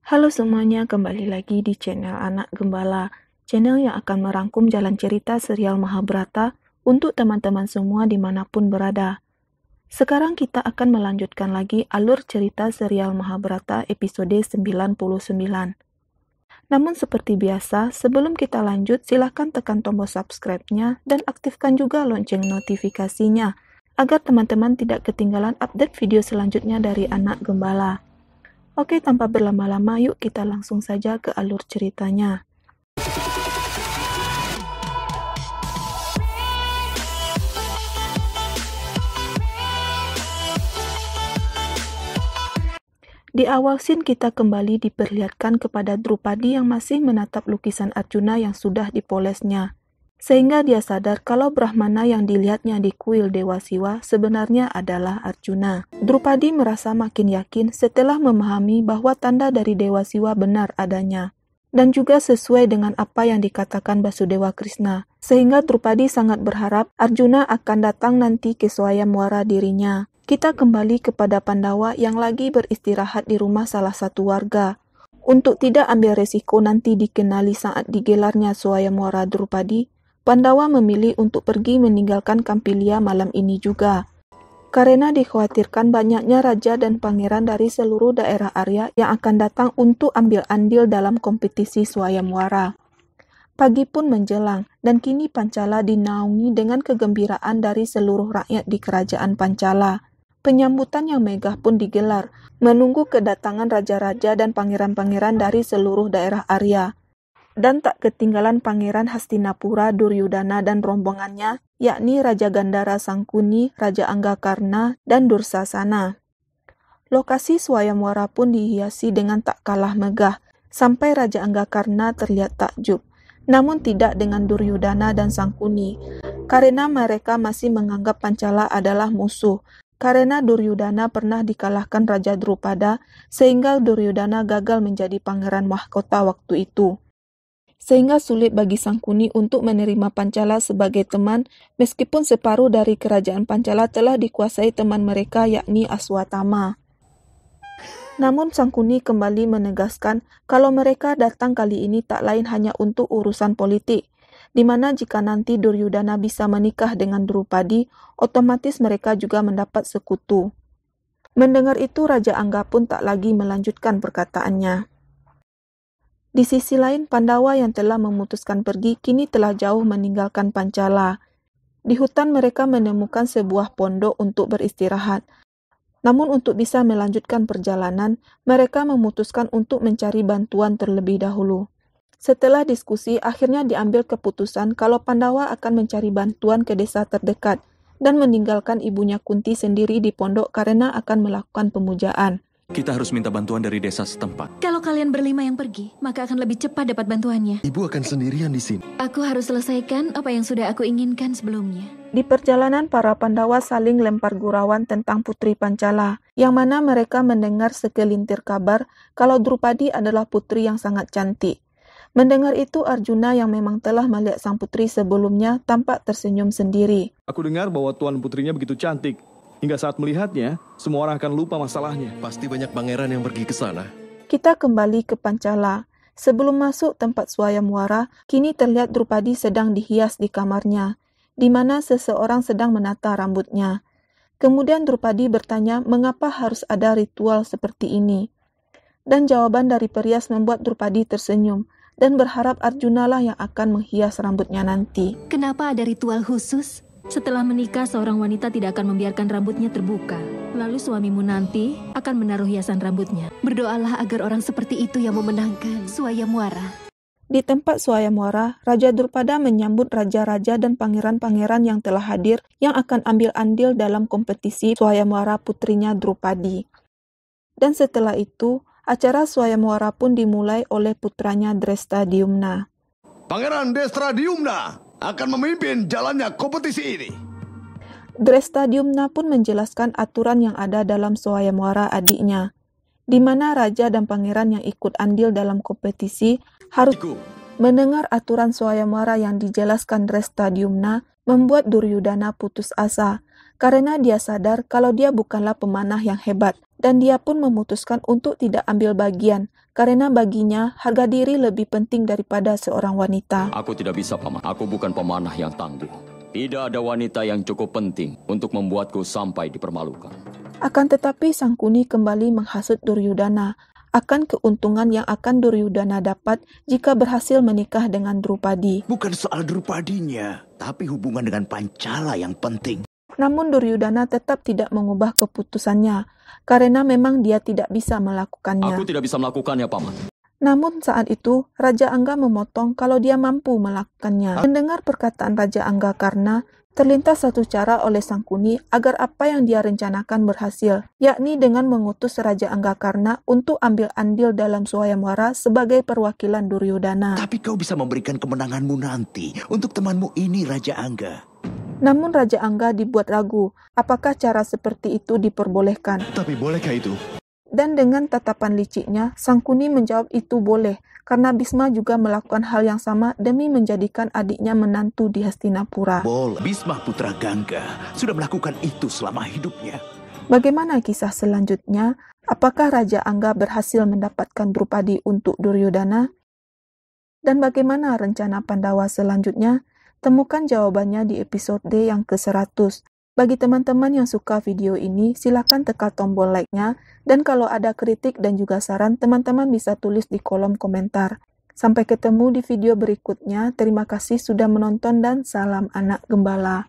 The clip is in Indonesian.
Halo semuanya, kembali lagi di channel Anak Gembala, channel yang akan merangkum jalan cerita serial Mahabharata untuk teman-teman semua dimanapun berada. Sekarang kita akan melanjutkan lagi alur cerita serial Mahabharata episode 99. Namun seperti biasa, sebelum kita lanjut, silahkan tekan tombol subscribe-nya dan aktifkan juga lonceng notifikasinya, agar teman-teman tidak ketinggalan update video selanjutnya dari Anak Gembala. Oke, tanpa berlama-lama, yuk kita langsung saja ke alur ceritanya. Di awal scene kita kembali diperlihatkan kepada Drupadi yang masih menatap lukisan Arjuna yang sudah dipolesnya. Sehingga dia sadar kalau Brahmana yang dilihatnya di kuil Dewa Siwa sebenarnya adalah Arjuna. Drupadi merasa makin yakin setelah memahami bahwa tanda dari Dewa Siwa benar adanya. Dan juga sesuai dengan apa yang dikatakan Basudewa Krishna. Sehingga Drupadi sangat berharap Arjuna akan datang nanti ke Swayamwara dirinya. Kita kembali kepada Pandawa yang lagi beristirahat di rumah salah satu warga. Untuk tidak ambil resiko nanti dikenali saat digelarnya Swayamwara Drupadi, Pandawa memilih untuk pergi meninggalkan Kampilia malam ini juga. Karena dikhawatirkan banyaknya raja dan pangeran dari seluruh daerah Arya yang akan datang untuk ambil andil dalam kompetisi Swayamwara. Pagi pun menjelang, dan kini Pancala dinaungi dengan kegembiraan dari seluruh rakyat di kerajaan Pancala. Penyambutan yang megah pun digelar, menunggu kedatangan raja-raja dan pangeran-pangeran dari seluruh daerah Arya. Dan tak ketinggalan Pangeran Hastinapura Duryudana dan rombongannya, yakni Raja Gandhara Sangkuni, Raja Anggakarna, dan Dursasana. Lokasi Swayamwara pun dihiasi dengan tak kalah megah, sampai Raja Anggakarna terlihat takjub. Namun tidak dengan Duryudana dan Sangkuni, karena mereka masih menganggap Pancala adalah musuh. Karena Duryudana pernah dikalahkan Raja Drupada, sehingga Duryudana gagal menjadi pangeran mahkota waktu itu. Sehingga sulit bagi Sangkuni untuk menerima Pancala sebagai teman, meskipun separuh dari kerajaan Pancala telah dikuasai teman mereka yakni Aswatama. Namun Sangkuni kembali menegaskan kalau mereka datang kali ini tak lain hanya untuk urusan politik, di mana jika nanti Duryudana bisa menikah dengan Drupadi, otomatis mereka juga mendapat sekutu. Mendengar itu Raja Angga pun tak lagi melanjutkan perkataannya. Di sisi lain, Pandawa yang telah memutuskan pergi kini telah jauh meninggalkan Pancala. Di hutan mereka menemukan sebuah pondok untuk beristirahat. Namun untuk bisa melanjutkan perjalanan, mereka memutuskan untuk mencari bantuan terlebih dahulu. Setelah diskusi, akhirnya diambil keputusan kalau Pandawa akan mencari bantuan ke desa terdekat dan meninggalkan ibunya Kunti sendiri di pondok karena akan melakukan pemujaan. Kita harus minta bantuan dari desa setempat. Kalau kalian berlima yang pergi, maka akan lebih cepat dapat bantuannya. Ibu akan sendirian di sini. Aku harus selesaikan apa yang sudah aku inginkan sebelumnya. Di perjalanan, para Pandawa saling lempar gurauan tentang Putri Pancala, yang mana mereka mendengar segelintir kabar kalau Drupadi adalah putri yang sangat cantik. Mendengar itu, Arjuna yang memang telah melihat sang putri sebelumnya tampak tersenyum sendiri. Aku dengar bahwa tuan putrinya begitu cantik. Hingga saat melihatnya, semua orang akan lupa masalahnya. Pasti banyak pangeran yang pergi ke sana. Kita kembali ke Pancala. Sebelum masuk tempat Swayamwara, kini terlihat Drupadi sedang dihias di kamarnya, di mana seseorang sedang menata rambutnya. Kemudian Drupadi bertanya mengapa harus ada ritual seperti ini. Dan jawaban dari perias membuat Drupadi tersenyum, dan berharap Arjuna lah yang akan menghias rambutnya nanti. Kenapa ada ritual khusus? Setelah menikah, seorang wanita tidak akan membiarkan rambutnya terbuka. Lalu suamimu nanti akan menaruh hiasan rambutnya. Berdoalah agar orang seperti itu yang memenangkan Swayamwara. Di tempat Swayamwara, Raja Drupada menyambut raja-raja dan pangeran-pangeran yang telah hadir yang akan ambil andil dalam kompetisi Swayamwara putrinya Drupadi. Dan setelah itu, acara Swayamwara pun dimulai oleh putranya Drestadyumna. Pangeran Drestadyumna akan memimpin jalannya kompetisi ini. Drestadyumna pun menjelaskan aturan yang ada dalam Swayamwara adiknya, di mana raja dan pangeran yang ikut andil dalam kompetisi harus mendengar aturan Swayamwara yang dijelaskan Drestadyumna, membuat Duryudana putus asa, karena dia sadar kalau dia bukanlah pemanah yang hebat, dan dia pun memutuskan untuk tidak ambil bagian, karena baginya harga diri lebih penting daripada seorang wanita. Aku tidak bisa, Paman. Aku bukan pemanah yang tangguh. Tidak ada wanita yang cukup penting untuk membuatku sampai dipermalukan. Akan tetapi Sangkuni kembali menghasut Duryudana akan keuntungan yang akan Duryudana dapat jika berhasil menikah dengan Drupadi. Bukan soal Drupadinya, tapi hubungan dengan Pancala yang penting. Namun Duryudana tetap tidak mengubah keputusannya, karena memang dia tidak bisa melakukannya. Aku tidak bisa melakukannya, Paman. Namun saat itu, Raja Angga memotong kalau dia mampu melakukannya. Mendengar perkataan Raja Angga karena terlintas satu cara oleh Sangkuni agar apa yang dia rencanakan berhasil, yakni dengan mengutus Raja Angga karena untuk ambil andil dalam Swayamwara sebagai perwakilan Duryudana. Tapi kau bisa memberikan kemenanganmu nanti untuk temanmu ini, Raja Angga. Namun Raja Angga dibuat ragu, apakah cara seperti itu diperbolehkan. Tapi bolehkah itu? Dan dengan tatapan liciknya, Sangkuni menjawab itu boleh, karena Bisma juga melakukan hal yang sama demi menjadikan adiknya menantu di Hastinapura. Bisma putra Gangga sudah melakukan itu selama hidupnya. Bagaimana kisah selanjutnya? Apakah Raja Angga berhasil mendapatkan Drupadi untuk Duryudana? Dan bagaimana rencana Pandawa selanjutnya? Temukan jawabannya di episode yang ke-100. Bagi teman-teman yang suka video ini, silakan tekan tombol like-nya, dan kalau ada kritik dan juga saran, teman-teman bisa tulis di kolom komentar. Sampai ketemu di video berikutnya, terima kasih sudah menonton dan salam anak gembala.